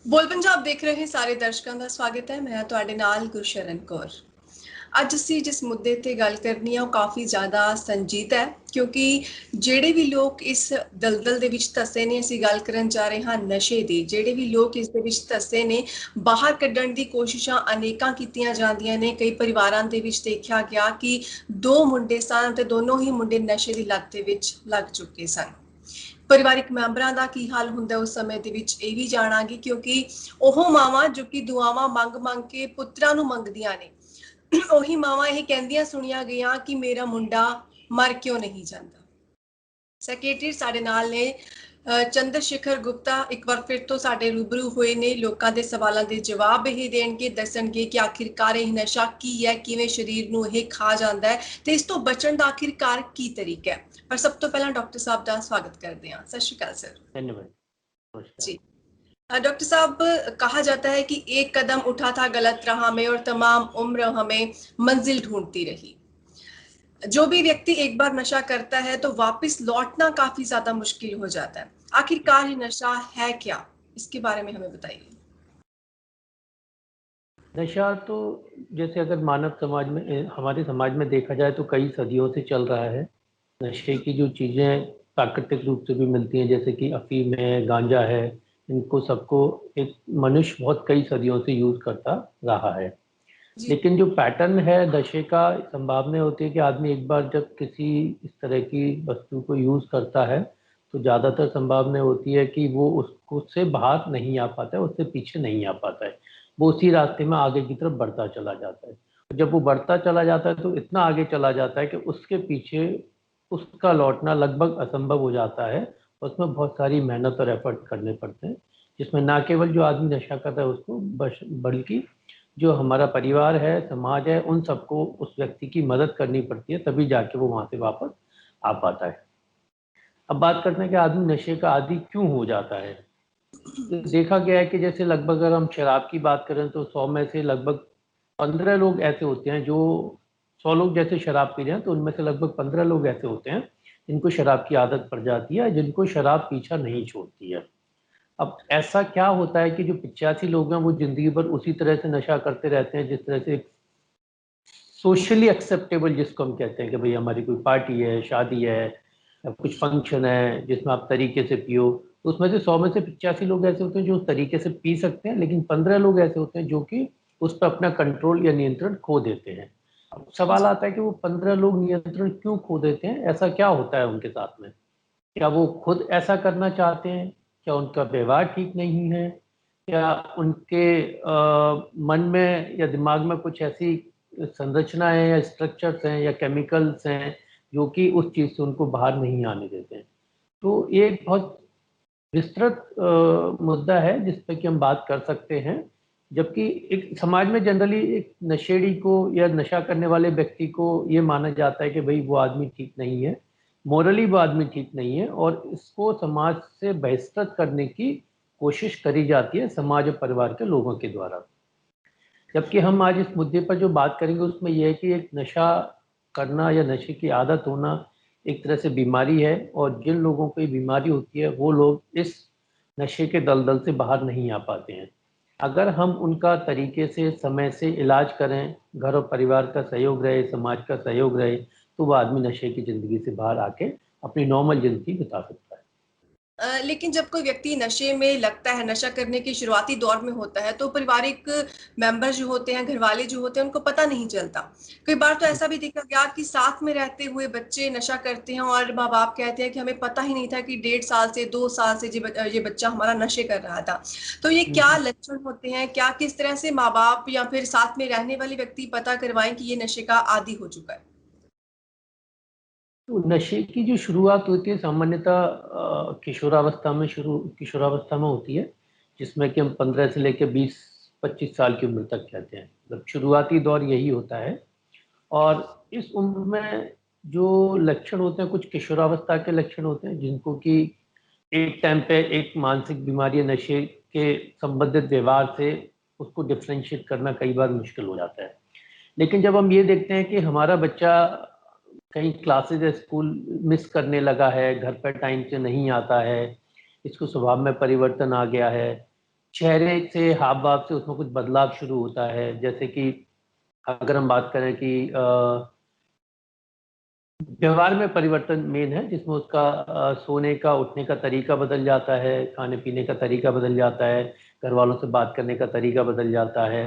ਬੋਲ ਪੰਜਾਬ ਦੇਖ ਰਹੇ ਸਾਰੇ ਦਰਸ਼ਕਾਂ ਦਾ ਸਵਾਗਤ ਹੈ। ਮੈਂ ਤੁਹਾਡੇ ਨਾਲ ਗੁਰਸ਼ਰਨ ਕੌਰ। ਅੱਜ ਅਸੀਂ ਜਿਸ ਮੁੱਦੇ ਤੇ ਗੱਲ ਕਰਨੀ ਆ ਉਹ ਕਾਫੀ ਜ਼ਿਆਦਾ ਸੰਜੀਦਾ ਹੈ, ਕਿਉਂਕਿ ਜਿਹੜੇ ਵੀ ਲੋਕ ਇਸ ਦਲਦਲ ਦੇ ਵਿੱਚ ਧੱਸੇ ਨੇ, ਅਸੀਂ ਗੱਲ ਕਰਨ ਜਾ ਰਹੇ ਹਾਂ ਨਸ਼ੇ ਦੀ। ਜਿਹੜੇ ਵੀ ਲੋਕ ਇਸ ਦੇ ਵਿੱਚ ਧੱਸੇ ਨੇ, ਬਾਹਰ ਕੱਢਣ ਦੀ ਕੋਸ਼ਿਸ਼ਾਂ ਅਨੇਕਾਂ ਕੀਤੀਆਂ ਜਾਂਦੀਆਂ ਨੇ। ਕਈ ਪਰਿਵਾਰਾਂ ਦੇ ਵਿੱਚ ਦੇਖਿਆ ਗਿਆ ਕਿ ਦੋ ਮੁੰਡੇ ਸਨ ਤੇ ਦੋਨੋਂ ਹੀ ਮੁੰਡੇ ਨਸ਼ੇ ਦੀ ਲੱਤ ਦੇ ਵਿੱਚ ਲੱਗ ਚੁੱਕੇ ਸਨ। ਪਰਿਵਾਰਿਕ ਮੈਂਬਰਾਂ ਦਾ ਕੀ ਹਾਲ ਹੁੰਦਾ ਉਸ ਸਮੇਂ ਦੇ ਵਿੱਚ ਇਹ ਵੀ ਜਾਣਾਂਗੇ, ਕਿਉਂਕਿ ਉਹ ਮਾਵਾਂ ਜੋ ਕਿ ਦੁਆਵਾਂ ਮੰਗ ਮੰਗ ਕੇ ਪੁੱਤਰਾਂ ਨੂੰ ਮੰਗਦੀਆਂ ਨੇ, ਉਹੀ ਮਾਵਾਂ ਇਹ ਕਹਿੰਦੀਆਂ ਸੁਣੀਆਂ ਗਈਆਂ ਕਿ ਮੇਰਾ ਮੁੰਡਾ ਮਰ ਕਿਉਂ ਨਹੀਂ ਜਾਂਦਾ। ਸੈਕਟਰੀ ਸਾਡੇ ਨਾਲ ਨੇ ਚੰਦਰ ਸ਼ੇਖਰ ਗੁਪਤਾ, ਇੱਕ ਵਾਰ ਫਿਰ ਤੋਂ ਸਾਡੇ ਰੂਬਰੂ ਹੋਏ ਨੇ। ਲੋਕਾਂ ਦੇ ਸਵਾਲਾਂ ਦੇ ਜਵਾਬ ਇਹ ਦੇਣਗੇ, ਦੱਸਣਗੇ ਕਿ ਆਖਿਰਕਾਰ ਇਹ ਨਸ਼ਾ ਕੀ ਹੈ, ਕਿਵੇਂ ਸਰੀਰ ਨੂੰ ਇਹ ਖਾ ਜਾਂਦਾ ਹੈ ਤੇ ਇਸ ਤੋਂ ਬਚਣ ਦਾ ਆਖਿਰਕਾਰ ਕੀ ਤਰੀਕਾ ਹੈ। पर सब तो पहला डॉक्टर साहब का स्वागत करते हैं। सत श्री अकाल सर। धन्यवाद जी। डॉक्टर साहब, कहा जाता है कि एक कदम उठा था गलत राह में और तमाम उम्र हमें मंजिल ढूंढती रही। जो भी व्यक्ति एक बार नशा करता है तो वापस लौटना काफी ज्यादा मुश्किल हो जाता है। आखिरकार ये नशा है क्या, इसके बारे में हमें बताइए। नशा तो जैसे अगर मानव समाज में, हमारे समाज में देखा जाए तो कई सदियों से चल रहा है। नशे की जो चीज़ें प्राकृतिक रूप से भी मिलती हैं, जैसे कि अफीम है, गांजा है, इनको सबको एक मनुष्य बहुत कई सदियों से यूज़ करता रहा है। लेकिन जो पैटर्न है नशे का, संभावना होती है कि आदमी एक बार जब किसी इस तरह की वस्तु को यूज़ करता है तो ज़्यादातर संभावना होती है कि वो उससे बाहर नहीं आ पाता है, उससे पीछे नहीं आ पाता है। वो उसी रास्ते में आगे की तरफ बढ़ता चला जाता है। जब वो बढ़ता चला जाता है तो इतना आगे चला जाता है कि उसके पीछे उसका लौटना लगभग असंभव हो जाता है। उसमें बहुत सारी मेहनत और एफर्ट करने पड़ते हैं, जिसमें ना केवल जो आदमी नशा करता है उसको, बल्कि जो हमारा परिवार है, समाज है, उन सबको उस व्यक्ति की मदद करनी पड़ती है, तभी जाके वो वहाँ से वापस आ पाता है। अब बात करते हैं कि आदमी नशे का आदी क्यों हो जाता है। तो देखा गया है कि जैसे लगभग अगर हम शराब की बात करें तो 100 में से लगभग 15 लोग ऐसे होते हैं जो 100 लोग जैसे शराब पी रहे हैं तो उनमें से लगभग 15 लोग ऐसे होते हैं जिनको शराब की आदत पड़ जाती है, जिनको शराब पीछा नहीं छोड़ती है। अब ऐसा क्या होता है कि जो 85 लोग हैं वो जिंदगी भर उसी तरह से नशा करते रहते हैं, जिस तरह से सोशली एक्सेप्टेबल, जिसको हम कहते हैं कि भाई हमारी कोई पार्टी है, शादी है, या कुछ फंक्शन है जिसमें आप तरीके से पियो, तो उसमें से 100 में से 85 लोग ऐसे होते हैं जो उस तरीके से पी सकते हैं, लेकिन 15 लोग ऐसे होते हैं जो कि उस पर अपना कंट्रोल या नियंत्रण खो देते हैं। अब सवाल आता है कि वो 15 लोग नियंत्रण क्यों खो देते हैं, ऐसा क्या होता है उनके साथ में? क्या वो खुद ऐसा करना चाहते हैं? क्या उनका व्यवहार ठीक नहीं है? क्या उनके मन में या दिमाग में कुछ ऐसी संरचनाएं या स्ट्रक्चर्स हैं या केमिकल्स हैं जो कि उस चीज़ से उनको बाहर नहीं आने देते हैं? तो ये एक बहुत विस्तृत मुद्दा है जिस पर कि हम बात कर सकते हैं। जबकि एक समाज में जनरली एक नशेड़ी को या नशा करने वाले व्यक्ति को ये माना जाता है कि भाई वो आदमी ठीक नहीं है, मोरली वो आदमी ठीक नहीं है, और इसको समाज से बहिष्कृत करने की कोशिश करी जाती है समाज और परिवार के लोगों के द्वारा। जबकि हम आज इस मुद्दे पर जो बात करेंगे उसमें यह है कि एक नशा करना या नशे की आदत होना एक तरह से बीमारी है, और जिन लोगों को ये बीमारी होती है वो लोग इस नशे के दलदल से बाहर नहीं आ पाते हैं। अगर हम उनका तरीके से समय से इलाज करें, घर और परिवार का सहयोग रहे, समाज का सहयोग रहे, तो वह आदमी नशे की ज़िंदगी से बाहर आके अपनी नॉर्मल ज़िंदगी बिता सकता है। लेकिन जब कोई व्यक्ति नशे में लगता है, नशा करने के शुरुआती दौर में होता है, तो पारिवारिक मेंबर जो होते हैं, घर वाले जो होते हैं, उनको पता नहीं चलता। कई बार तो ऐसा भी देखा गया कि साथ में रहते हुए बच्चे नशा करते हैं और माँ बाप कहते हैं कि हमें पता ही नहीं था कि 1.5 साल से 2 साल से ये बच्चा हमारा नशे कर रहा था। तो ये क्या लक्षण होते हैं, क्या किस तरह से माँ बाप या फिर साथ में रहने वाले व्यक्ति पता करवाएं कि ये नशे का आदी हो चुका है? तो नशे की जो शुरुआत होती है सामान्यतः किशोरावस्था में होती है, जिसमें कि हम 15 से लेकर 20-25 साल की उम्र तक कहते हैं। मतलब शुरुआती दौर यही होता है। और इस उम्र में जो लक्षण होते हैं, कुछ किशोरावस्था के लक्षण होते हैं जिनको कि एक टाइम पे एक मानसिक बीमारी या नशे के संबंधित व्यवहार से उसको डिफ्रेंशिएट करना कई बार मुश्किल हो जाता है। लेकिन जब हम ये देखते हैं कि हमारा बच्चा कहीं क्लासेज या स्कूल मिस करने लगा है, घर पर टाइम से नहीं आता है, इसको स्वभाव में परिवर्तन आ गया है, चेहरे से, हाव भाव से उसमें कुछ बदलाव शुरू होता है। जैसे कि अगर हम बात करें कि व्यवहार में परिवर्तन मेन है, जिसमें उसका सोने का, उठने का तरीका बदल जाता है, खाने पीने का तरीका बदल जाता है, घर वालों से बात करने का तरीका बदल जाता है,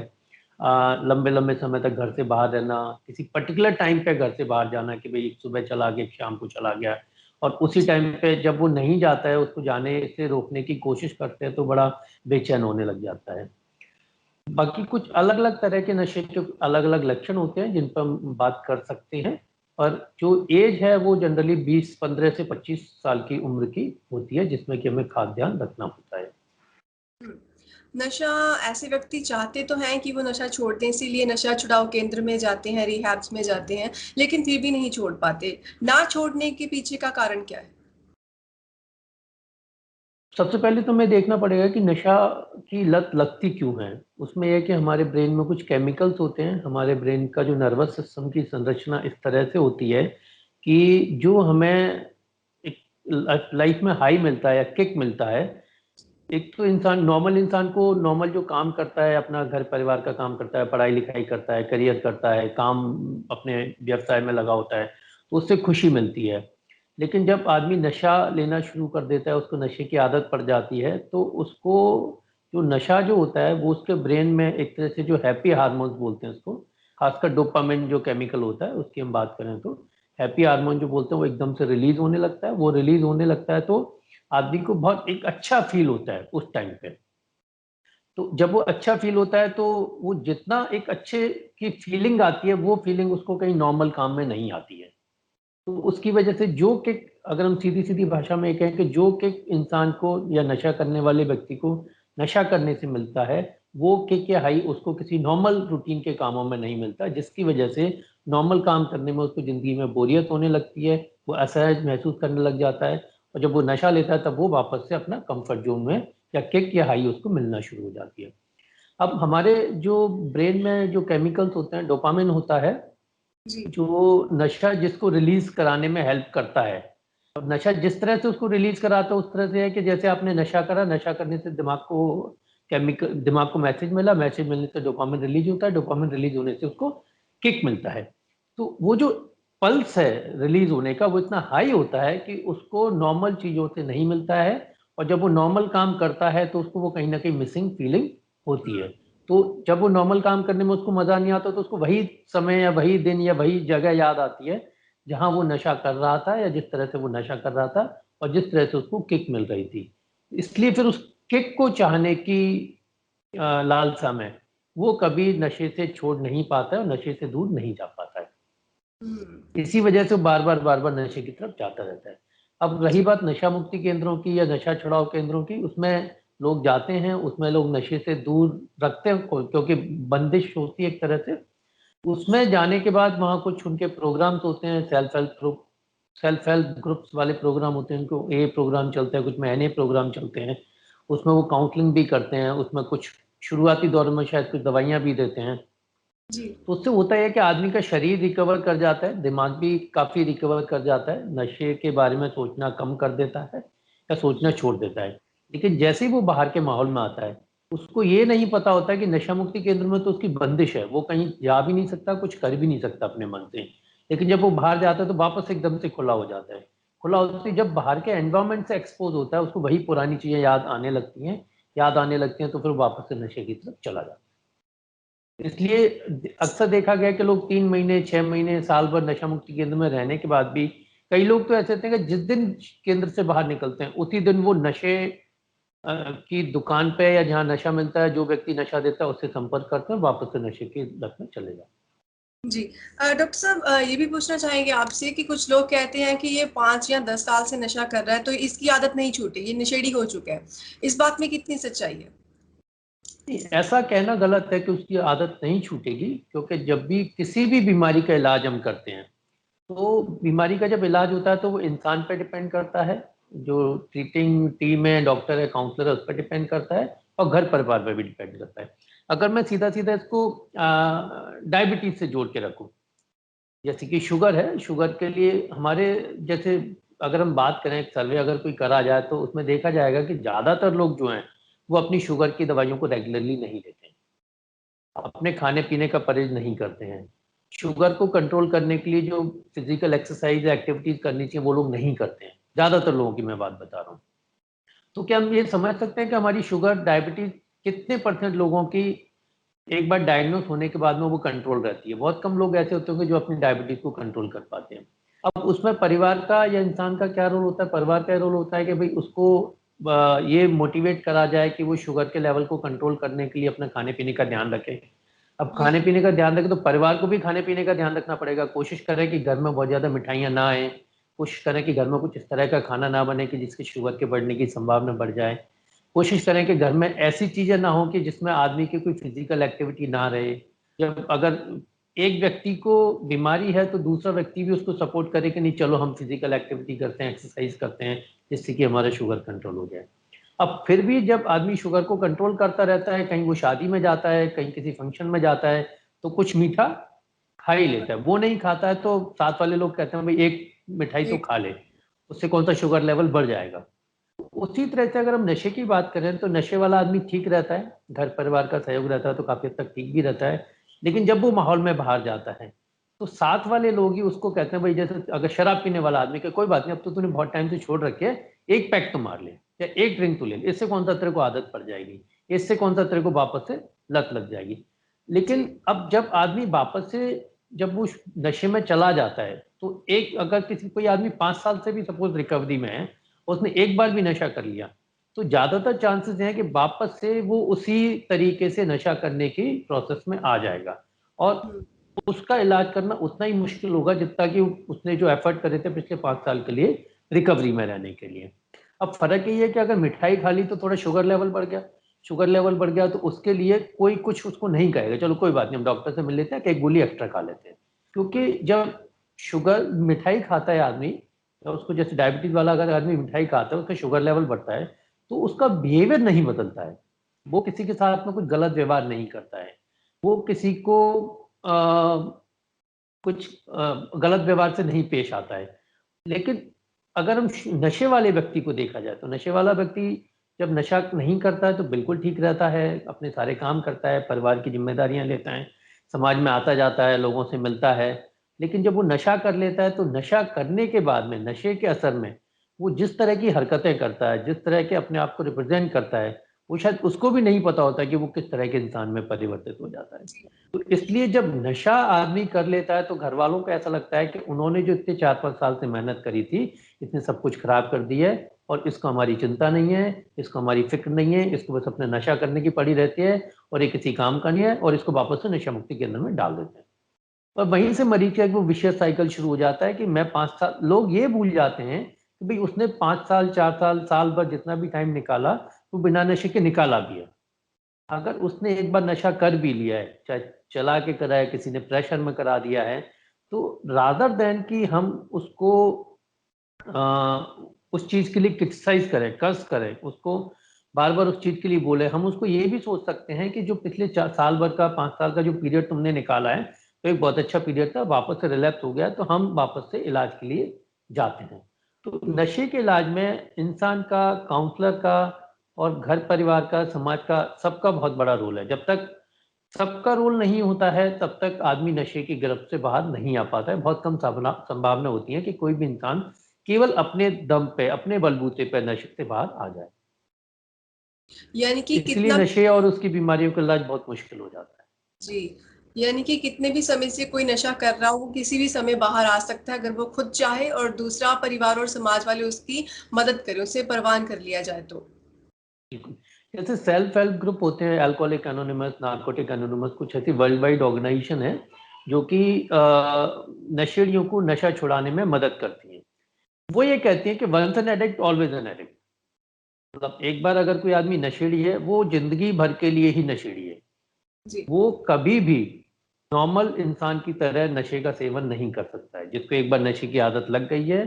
लंबे लंबे समय तक घर से बाहर रहना, किसी पर्टिकुलर टाइम पे घर से बाहर जाना कि भाई सुबह चला गया, शाम को चला गया, और उसी टाइम पे जब वो नहीं जाता है उसको जाने से रोकने की कोशिश करते हैं तो बड़ा बेचैन होने लग जाता है। बाकी कुछ अलग अलग तरह के नशे के अलग अलग लक्षण होते हैं जिन पर हम बात कर सकते हैं, और जो एज है वो जनरली 15 से 25 साल की उम्र की होती है, जिसमें कि हमें खास ध्यान रखना होता है। नशा, ऐसे व्यक्ति चाहते तो हैं कि वो नशा छोड़ दें, इसीलिए नशा छुड़ाओ केंद्र में जाते हैं, रिहैब्स में जाते हैं, लेकिन फिर भी नहीं छोड़ पाते। ना छोड़ने के पीछे का कारण क्या है? सबसे पहले तो हमें देखना पड़ेगा कि नशा की लत लगती क्यों है। उसमें यह कि हमारे ब्रेन में कुछ केमिकल्स होते हैं, हमारे ब्रेन का जो नर्वस सिस्टम की संरचना इस तरह से होती है कि जो हमें एक लाइफ में हाई मिलता है या किक मिलता है, एक तो इंसान, नॉर्मल इंसान को नॉर्मल जो काम करता है, अपना घर परिवार का काम करता है, पढ़ाई लिखाई करता है, करियर करता है, काम अपने व्यवसाय में लगा होता है, तो उससे खुशी मिलती है। लेकिन जब आदमी नशा लेना शुरू कर देता है, उसको नशे की आदत पड़ जाती है, तो उसको जो नशा जो होता है वो उसके ब्रेन में एक तरह से जो हैप्पी हार्मोन्स बोलते हैं उसको, खासकर डोपामिन जो केमिकल होता है उसकी हम बात करें तो हैप्पी हार्मोन जो बोलते हैं वो एकदम से रिलीज होने लगता है। वो रिलीज होने लगता है तो आदमी को बहुत एक अच्छा फील होता है उस टाइम पे। तो जब वो अच्छा फील होता है तो वो जितना एक अच्छे की फीलिंग आती है, वो फीलिंग उसको कहीं नॉर्मल काम में नहीं आती है। तो उसकी वजह से जो किक, अगर हम सीधी सीधी भाषा में कहें कि जो किक इंसान को या नशा करने वाले व्यक्ति को नशा करने से मिलता है, वो किक या हाई उसको किसी नॉर्मल रूटीन के कामों में नहीं मिलता, जिसकी वजह से नॉर्मल काम करने में उसको ज़िंदगी में बोरियत होने लगती है, वो असहज महसूस करने लग जाता है, और जब वो नशा लेता है तब वो वापस से अपना कंफर्ट जोन में या किक या हाई उसको मिलना शुरू हो जाती है। अब हमारे जो ब्रेन में जो केमिकल्स होते हैं, डोपामिन होता है जी। जो नशा जिसको रिलीज कराने में हेल्प करता है। अब नशा जिस तरह से उसको रिलीज कराता है उस तरह से है कि जैसे आपने नशा करा, नशा करने से दिमाग को केमिकल, दिमाग को मैसेज मिला, मैसेज मिलने से डोपामिन रिलीज होता है, डोपामिन रिलीज होने से उसको किक मिलता है। तो वो जो पल्स है रिलीज होने का वो इतना हाई होता है कि उसको नॉर्मल चीज़ों से नहीं मिलता है, और जब वो नॉर्मल काम करता है तो उसको वो कहीं ना कहीं मिसिंग फीलिंग होती है। तो जब वो नॉर्मल काम करने में उसको मज़ा नहीं आता तो उसको वही समय या वही दिन या वही जगह याद आती है जहाँ वो नशा कर रहा था, या जिस तरह से वो नशा कर रहा था, और जिस तरह से उसको किक मिल रही थी। इसलिए फिर उस किक को चाहने की लालसा में वो कभी नशे से छोड़ नहीं पाता है और नशे से दूर नहीं जा पाता है। हम्म। इसी वजह से बार बार नशे की तरफ जाता रहता है। अब रही जी। बात नशा मुक्ति केंद्रों की या नशा छुड़ाव केंद्रों की, उसमें लोग जाते हैं, उसमें लोग नशे से दूर रखते हैं क्योंकि बंदिश होती है एक तरह से। उसमें जाने के बाद वहाँ कुछ उनके प्रोग्राम्स होते हैं, सेल्फ हेल्प ग्रुप्स वाले प्रोग्राम होते हैं, उनको ए प्रोग्राम चलते हैं, कुछ महीने प्रोग्राम चलते हैं। उसमें वो काउंसलिंग भी करते हैं, उसमें कुछ शुरुआती दौर में शायद कुछ दवाइयाँ भी देते हैं। जी। तो उससे होता है कि आदमी का शरीर रिकवर कर जाता है, दिमाग भी काफ़ी रिकवर कर जाता है, नशे के बारे में सोचना कम कर देता है या सोचना छोड़ देता है। लेकिन जैसे ही वो बाहर के माहौल में आता है, उसको ये नहीं पता होता कि नशा मुक्ति केंद्र में तो उसकी बंदिश है, वो कहीं जा भी नहीं सकता, कुछ कर भी नहीं सकता अपने मन से। लेकिन जब वो बाहर जाता है तो वापस एकदम से खुला हो जाता है। खुला होते ही जब बाहर के एनवायरमेंट से एक्सपोज होता है, उसको वही पुरानी चीज़ें याद आने लगती हैं, याद आने लगती हैं, तो फिर वापस से नशे की तरफ चला जाता है। इसलिए अक्सर देखा गया कि लोग 3 महीने, 6 महीने, साल भर नशा मुक्ति केंद्र में रहने के बाद भी कई लोग तो ऐसे होते हैं कि जिस दिन केंद्र से बाहर निकलते हैं उसी दिन वो नशे की दुकान पे या जहाँ नशा मिलता है, जो व्यक्ति नशा देता है उससे संपर्क करते हैं, वापस से नशे की लत में चले जाते जी। डॉक्टर साहब, ये भी पूछना चाहेंगे आपसे कि कुछ लोग कहते हैं कि ये 5 या 10 साल से नशा कर रहा है तो इसकी आदत नहीं छूटी, ये नशेड़ी हो चुका है। इस बात में कितनी सच्चाई है? हैं। ऐसा कहना गलत है कि उसकी आदत नहीं छूटेगी, क्योंकि जब भी किसी भी बीमारी का इलाज हम करते हैं तो बीमारी का जब इलाज होता है तो वो इंसान पे डिपेंड करता है, जो ट्रीटिंग टीम है, डॉक्टर है, काउंसलर है, उस पर डिपेंड करता है, और घर परिवार पर भी डिपेंड करता है। अगर मैं सीधा सीधा इसको डायबिटीज से जोड़ के रखूं, जैसे कि शुगर है, शुगर के लिए हमारे जैसे अगर हम बात करें, एक सर्वे अगर कोई करा जाए तो उसमें देखा जाएगा कि ज़्यादातर लोग जो हैं वो अपनी शुगर की दवाइयों को रेगुलरली नहीं लेते हैं, अपने खाने पीने का परहेज नहीं करते हैं, शुगर को कंट्रोल करने के लिए जो फिजिकल एक्सरसाइज एक्टिविटीज करनी चाहिए वो लोग नहीं करते हैं। ज़्यादातर लोगों की मैं बात बता रहा हूँ। तो क्या हम ये समझ सकते हैं कि हमारी शुगर डायबिटीज कितने % लोगों की एक बार डायग्नोस होने के बाद में वो कंट्रोल रहती है? बहुत कम लोग ऐसे होते होंगे जो अपनी डायबिटीज को कंट्रोल कर पाते हैं। अब उसमें परिवार का या इंसान का क्या रोल होता है? परिवार का रोल होता है कि भाई उसको ये मोटिवेट करा जाए कि वो शुगर के लेवल को कंट्रोल करने के लिए अपने खाने पीने का ध्यान रखे। अब खाने पीने का ध्यान रखें तो परिवार को भी खाने पीने का ध्यान रखना पड़ेगा। कोशिश करें कि घर में बहुत ज़्यादा मिठाइयाँ ना आए, कोशिश करें कि घर में कुछ इस तरह का खाना ना बने कि जिससे शुगर के बढ़ने की संभावना बढ़ जाए। कोशिश करें कि घर में ऐसी चीज़ें ना हो कि जिसमें आदमी की कोई फिजिकल एक्टिविटी ना रहे। जब अगर एक व्यक्ति को बीमारी है तो दूसरा व्यक्ति भी उसको सपोर्ट करे कि नहीं चलो हम फिजिकल एक्टिविटी करते हैं, एक्सरसाइज करते हैं, जिससे कि हमारा शुगर कंट्रोल हो जाए। अब फिर भी जब आदमी शुगर को कंट्रोल करता रहता है, कहीं वो शादी में जाता है, कहीं किसी फंक्शन में जाता है, तो कुछ मीठा खा ही लेता है। वो नहीं खाता है तो साथ वाले लोग कहते हैं भाई एक मिठाई तो खा ले, उससे कौन सा शुगर लेवल बढ़ जाएगा। उसी तरह से अगर हम नशे की बात करें तो नशे वाला आदमी ठीक रहता है, घर परिवार का सहयोग रहता है तो काफी हद तक ठीक भी रहता है। लेकिन जब वो माहौल में बाहर जाता है तो साथ वाले लोग ही उसको कहते हैं भाई, जैसे अगर शराब पीने वाला आदमी के कोई बात नहीं, अब तो तूने बहुत टाइम से छोड़ रखी है, एक पैक तो मार ले या एक ड्रिंक तो ले ले, इससे कौन सा तेरे को आदत पड़ जाएगी, इससे कौन सा तेरे को वापस से लत लग जाएगी। लेकिन अब जब आदमी वापस से जब वो नशे में चला जाता है तो एक अगर किसी कोई आदमी 5 साल से भी सपोज रिकवरी में है, उसने एक बार भी नशा कर लिया, तो ज्यादातर चांसेस हैं कि वापस से वो उसी तरीके से नशा करने की प्रोसेस में आ जाएगा और उसका इलाज करना उतना ही मुश्किल होगा जितना कि उसने जो एफर्ट करे थे पिछले 5 साल के लिए रिकवरी में रहने के लिए। अब फर्क ये है कि अगर मिठाई खा ली तो थोड़ा शुगर लेवल बढ़ गया, शुगर लेवल बढ़ गया तो उसके लिए कोई कुछ उसको नहीं कहेगा, चलो कोई बात नहीं हम डॉक्टर से मिल लेते हैं कि एक गोली एक्स्ट्रा खा लेते हैं। क्योंकि जब शुगर मिठाई खाता है आदमी, तो उसको जैसे डायबिटीज वाला अगर आदमी मिठाई खाता है उसका शुगर लेवल बढ़ता है तो उसका बिहेवियर नहीं बदलता है, वो किसी के साथ में कुछ गलत व्यवहार नहीं करता है, वो किसी को कुछ गलत व्यवहार से नहीं पेश आता है। लेकिन अगर हम नशे वाले व्यक्ति को देखा जाए तो नशे वाला व्यक्ति जब नशा नहीं करता है तो बिल्कुल ठीक रहता है, अपने सारे काम करता है, परिवार की जिम्मेदारियां लेता है, समाज में आता जाता है, लोगों से मिलता है। लेकिन जब वो नशा कर लेता है तो नशा करने के बाद में नशे के असर में वो जिस तरह की हरकतें करता है, जिस तरह के अपने आप को रिप्रेजेंट करता है, वो शायद उसको भी नहीं पता होता कि वो किस तरह के इंसान में परिवर्तित हो जाता है। तो इसलिए जब नशा आदमी कर लेता है तो घर वालों को ऐसा लगता है कि उन्होंने जो इतने 4-5 साल से मेहनत करी थी, इसने सब कुछ खराब कर दिया है और इसको हमारी चिंता नहीं है, इसको हमारी फिक्र नहीं है, इसको बस अपने नशा करने की पड़ी रहती है और ये किसी काम का नहीं है, और इसको वापस से नशा मुक्ति केंद्र में डाल देते हैं। और वहीं से मरीज का एक वो विशेष साइकिल शुरू हो जाता है कि मैं 5 साल, लोग ये भूल जाते हैं कि भाई उसने 5 साल 4 साल साल भर जितना भी टाइम निकाला वो बिना नशे के निकाला भी है। अगर उसने एक बार नशा कर भी लिया है, चाहे चला के करा है, किसी ने प्रेशर में करा दिया है, तो रादर देन कि हम उसको उस चीज के लिए क्रिटिसाइज करें, कर्ज करें, उसको बार बार उस चीज के लिए बोले, हम उसको ये भी सोच सकते हैं कि जो पिछले 4 साल भर का 5 साल का जो पीरियड तुमने निकाला है तो एक बहुत अच्छा पीरियड था, वापस से रिलैप्स हो गया तो हम वापस से इलाज के लिए जाते हैं। तो नशे के इलाज में इंसान का, काउंसलर का और घर परिवार का, समाज का, सबका बहुत बड़ा रोल है। जब तक सबका रोल नहीं होता है तब तक आदमी नशे की गिरफ्त से बाहर नहीं आ पाता है। बहुत कम संभावना होती है कि कोई भी इंसान केवल अपने दम पे, अपने बलबूते पे नशे से बाहर आ जाए। यानी कि इसलिए कितना नशे और उसकी बीमारियों का इलाज बहुत मुश्किल हो जाता है। जी, यानी कि कितने भी समय से कोई नशा कर रहा हो वो किसी भी समय बाहर आ सकता है अगर वो खुद चाहे और दूसरा परिवार और समाज वाले उसकी मदद करें, उसे परवान कर लिया जाए तो। बिल्कुल। जैसे सेल्फ हेल्प ग्रुप होते हैं, अल्कोहलिक एनोनिमस, नार्कोटिक एनोनिमस, कुछ ऐसी वर्ल्ड वाइड ऑर्गेनाइजेशन है जो कि नशेड़ियों को नशा छुड़ाने में मदद करती हैं। वो ये कहती हैं कि once an addict always an addict, मतलब एक बार अगर कोई आदमी नशेड़ी है वो जिंदगी भर के लिए ही नशेड़ी है। जी। वो कभी भी नॉर्मल इंसान की तरह नशे का सेवन नहीं कर सकता है। जिसको एक बार नशे की आदत लग गई है,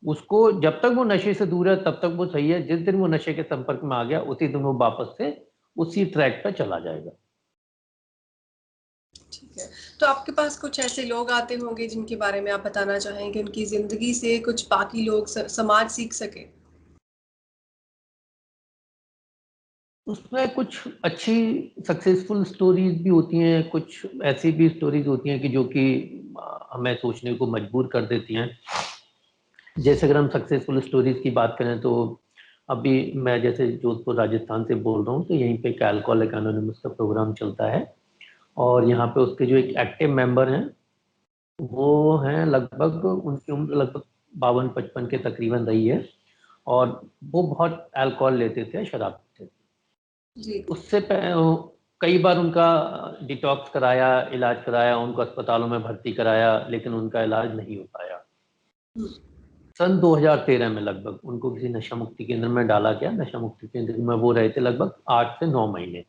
उसको जब तक वो नशे से दूर है तब तक वो सही है, जिस दिन वो नशे के संपर्क में आ गया उसी दिन वो वापस से उसी ट्रैक पर चला जाएगा। ठीक है। तो आपके पास कुछ ऐसे लोग आते होंगे जिनके बारे में आप बताना चाहेंगे, उनकी जिंदगी से कुछ बाकी लोग समाज सीख सके? उसमें कुछ अच्छी सक्सेसफुल स्टोरीज भी होती हैं, कुछ ऐसी भी स्टोरीज होती हैं कि जो कि हमें सोचने को मजबूर कर देती हैं। जैसे अगर हम सक्सेसफुल स्टोरीज की बात करें तो अभी मैं जैसे जोधपुर राजस्थान से बोल रहा हूँ, तो यहीं पे एक अल्कोहलिक एनोनिमस का प्रोग्राम चलता है और यहाँ पे उसके जो एक एक्टिव मेंबर हैं वो हैं लगभग, उनकी उम्र लगभग 52-55 के तकरीबन रही है और वो बहुत अल्कोहल लेते थे, शराब पीते थे। जी। उससे कई बार उनका डिटॉक्स कराया, इलाज कराया, उनको अस्पतालों में भर्ती कराया, लेकिन उनका इलाज नहीं हो पाया। सन 2013 में लगभग उनको किसी नशा मुक्ति केंद्र में डाला गया। नशा मुक्ति केंद्र में वो रहे थे लगभग 8 से 9 महीने।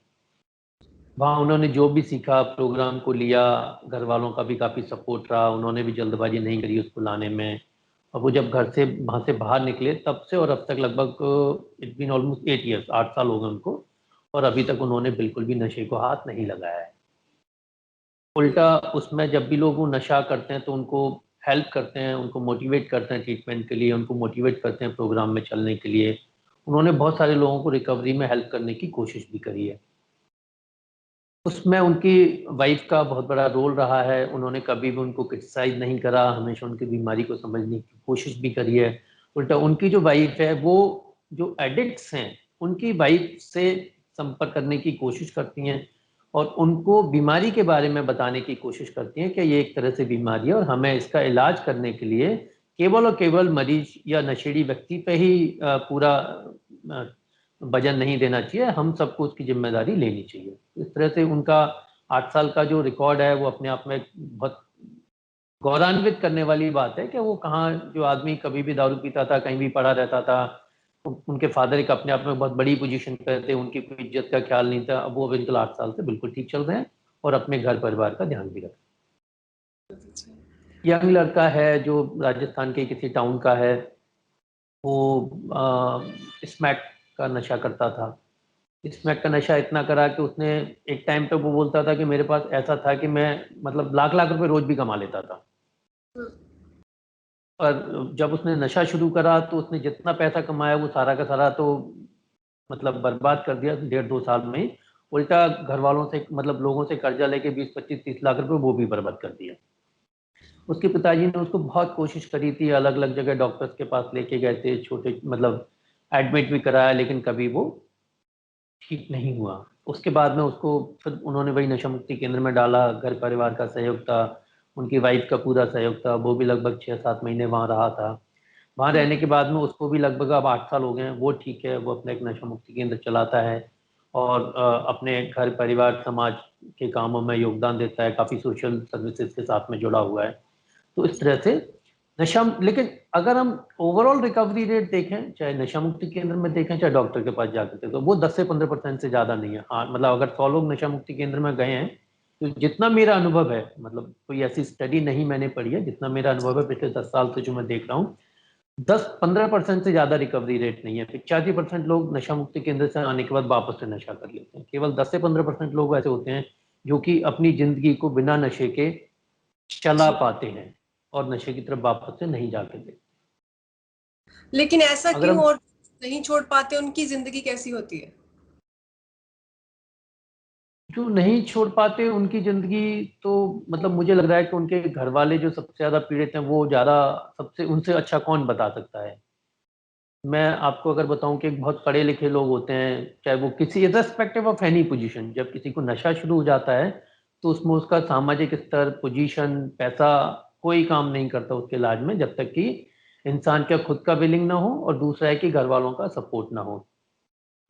वहाँ उन्होंने जो भी सीखा, प्रोग्राम को लिया, घर वालों का भी काफ़ी सपोर्ट रहा, उन्होंने भी जल्दबाजी नहीं करी उसको लाने में। और वो जब घर से वहाँ से बाहर निकले तब से और अब तक लगभग इट्स बीन ऑलमोस्ट 8 ईयर्स, 8 साल हो गए उनको, और अभी तक उन्होंने बिल्कुल भी नशे को हाथ नहीं लगाया है। उल्टा उसमें जब भी लोग वो नशा करते हैं तो उनको हेल्प करते हैं, उनको मोटिवेट करते हैं ट्रीटमेंट के लिए, उनको मोटिवेट करते हैं प्रोग्राम में चलने के लिए। उन्होंने बहुत सारे लोगों को रिकवरी में हेल्प करने की कोशिश भी करी है। उसमें उनकी वाइफ का बहुत बड़ा रोल रहा है। उन्होंने कभी भी उनको क्रिटिसाइज नहीं करा, हमेशा उनकी बीमारी को समझने की कोशिश भी करी है। उल्टा उनकी जो वाइफ है वो जो एडिक्ट्स हैं उनकी वाइफ से संपर्क करने की कोशिश करती हैं और उनको बीमारी के बारे में बताने की कोशिश करती हैं कि ये एक तरह से बीमारी है और हमें इसका इलाज करने के लिए केवल और केवल मरीज या नशेड़ी व्यक्ति पे ही पूरा वजन नहीं देना चाहिए, हम सबको उसकी जिम्मेदारी लेनी चाहिए। इस तरह से उनका 8 साल का जो रिकॉर्ड है वो अपने आप में बहुत गौरवान्वित करने वाली बात है कि वो कहाँ, जो आदमी कभी भी दारू पीता था, कहीं भी पड़ा रहता था, उनके फादर एक अपने आप में बहुत बड़ी पोजीशन पे थे, उनकी कोई इज्जत का ख्याल नहीं था, अब वो बिल्कुल 8 साल से बिल्कुल ठीक चल रहे हैं और अपने घर परिवार का ध्यान भी रखते हैं। यंग लड़का है जो राजस्थान के किसी टाउन का है, वो स्मैक का नशा करता था। स्मैक का नशा इतना करा कि उसने एक टाइम पे वो बोलता था कि मेरे पास ऐसा था कि मैं मतलब लाख लाख रुपए रोज भी कमा लेता था। और जब उसने नशा शुरू करा तो उसने जितना पैसा कमाया वो सारा का सारा तो मतलब बर्बाद कर दिया 1.5-2 साल में ही। उल्टा घर वालों से मतलब लोगों से कर्जा लेके 20-25-30 लाख रुपए वो भी बर्बाद कर दिया। उसके पिताजी ने उसको बहुत कोशिश करी थी, अलग अलग जगह डॉक्टर्स के पास लेके गए थे, छोटे मतलब एडमिट भी कराया, लेकिन कभी वो ठीक नहीं हुआ। उसके बाद में उसको फिर उन्होंने वही नशा मुक्ति केंद्र में डाला, घर परिवार का सहयोग था, उनकी वाइफ का पूरा सहयोग था, वो भी लगभग 6-7 महीने वहाँ रहा था। वहाँ रहने के बाद में उसको भी लगभग अब 8 साल हो गए हैं, वो ठीक है, वो अपना एक नशा मुक्ति केंद्र चलाता है और अपने घर परिवार समाज के कामों में योगदान देता है, काफ़ी सोशल सर्विसेज के साथ में जुड़ा हुआ है। तो इस तरह से नशा, लेकिन अगर हम ओवरऑल रिकवरी रेट देखें, चाहे नशा मुक्ति केंद्र में देखें चाहे डॉक्टर के पास जाकर देखें, वो 10 से 15% से ज़्यादा नहीं है। हाँ मतलब अगर 100 लोग नशा मुक्ति केंद्र में गए हैं तो जितना मेरा अनुभव है, मतलब कोई ऐसी स्टडी नहीं मैंने पढ़ी है, जितना मेरा अनुभव है पिछले 10 साल से जो मैं देख रहा हूँ, 10-15% से ज़्यादा रिकवरी रेट नहीं है। 85% लोग नशा मुक्ति केंद्र से आने के बाद वापस से नशा कर लेते हैं। केवल 10 से 15% लोग ऐसे होते हैं जो कि अपनी जिंदगी को बिना नशे के चला पाते हैं और नशे की तरफ वापस से नहीं जाके दे। लेकिन ऐसा अगर क्यों, हम और नहीं छोड़ पाते, उनकी जिंदगी कैसी होती है? जो नहीं छोड़ पाते उनकी जिंदगी, तो मतलब मुझे लग रहा है कि उनके घर वाले जो सबसे ज्यादा पीड़ित हैं वो ज्यादा, सबसे उनसे अच्छा कौन बता सकता है। मैं आपको अगर बताऊं कि बहुत पढ़े लिखे लोग होते हैं, चाहे वो किसी इर्रेस्पेक्टिव ऑफ एनी पोजीशन, जब किसी को नशा शुरू हो जाता है तो उसमें उसका सामाजिक स्तर, पोजीशन, पैसा कोई काम नहीं करता उसके इलाज में, जब तक कि इंसान का खुद का विलिंग ना हो और दूसरा है कि घर वालों का सपोर्ट ना हो।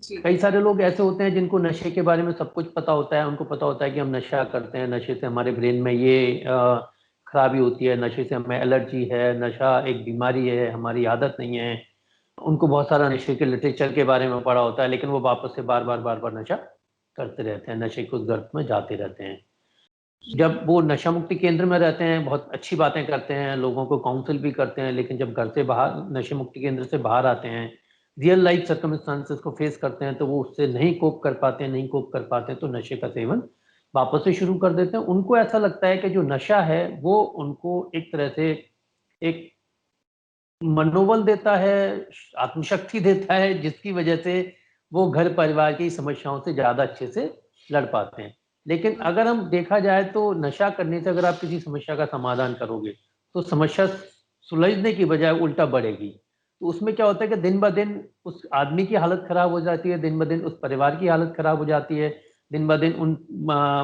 जी। कई सारे लोग ऐसे होते हैं जिनको नशे के बारे में सब कुछ पता होता है, उनको पता होता है कि हम नशा करते हैं, नशे से हमारे ब्रेन में ये खराबी होती है, नशे से हमें एलर्जी है, नशा एक बीमारी है, हमारी आदत नहीं है। उनको बहुत सारा नशे के लिटरेचर के बारे में पढ़ा होता है, लेकिन वो वापस से बार बार नशा करते रहते हैं, नशे के उस गर्त में जाते रहते हैं। जब वो नशा मुक्ति केंद्र में रहते हैं बहुत अच्छी बातें करते हैं, लोगों को काउंसिल भी करते हैं, लेकिन जब घर से बाहर, नशे मुक्ति केंद्र से बाहर आते हैं, रियल लाइफ सर्कमस्टांसेस को फेस करते हैं, तो वो उससे नहीं कोप कर पाते हैं, नहीं कोप कर पाते हैं तो नशे का सेवन वापस से शुरू कर देते हैं। उनको ऐसा लगता है कि जो नशा है वो उनको एक तरह से एक मनोबल देता है, आत्मशक्ति देता है, जिसकी वजह से वो घर परिवार की समस्याओं से ज़्यादा अच्छे से लड़ पाते हैं। लेकिन अगर हम देखा जाए तो नशा करने से अगर आप किसी समस्या का समाधान करोगे, तो समस्या सुलझने की बजाय उल्टा बढ़ेगी। तो उसमें क्या होता है कि दिन ब दिन उस आदमी की हालत खराब हो जाती है, दिन ब दिन उस परिवार की हालत खराब हो जाती है, दिन ब दिन उन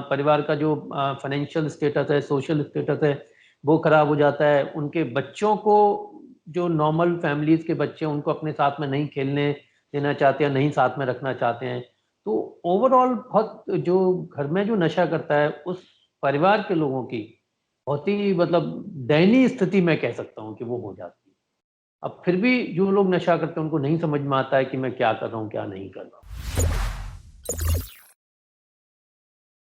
परिवार का जो फाइनेंशियल स्टेटस है, सोशल स्टेटस है, वो खराब हो जाता है। उनके बच्चों को, जो नॉर्मल फैमिलीज के बच्चे हैं, उनको अपने साथ में नहीं खेलने देना चाहते हैं, नहीं साथ में रखना चाहते हैं। तो ओवरऑल बहुत, जो घर में जो नशा करता है उस परिवार के लोगों की बहुत ही मतलब दयनीय स्थिति मैं कह सकता हूँ कि वो हो जाती है। अब फिर भी जो लोग नशा करते हैं उनको नहीं समझ में आता है कि मैं क्या कर रहा हूँ, क्या नहीं कर रहा हूँ।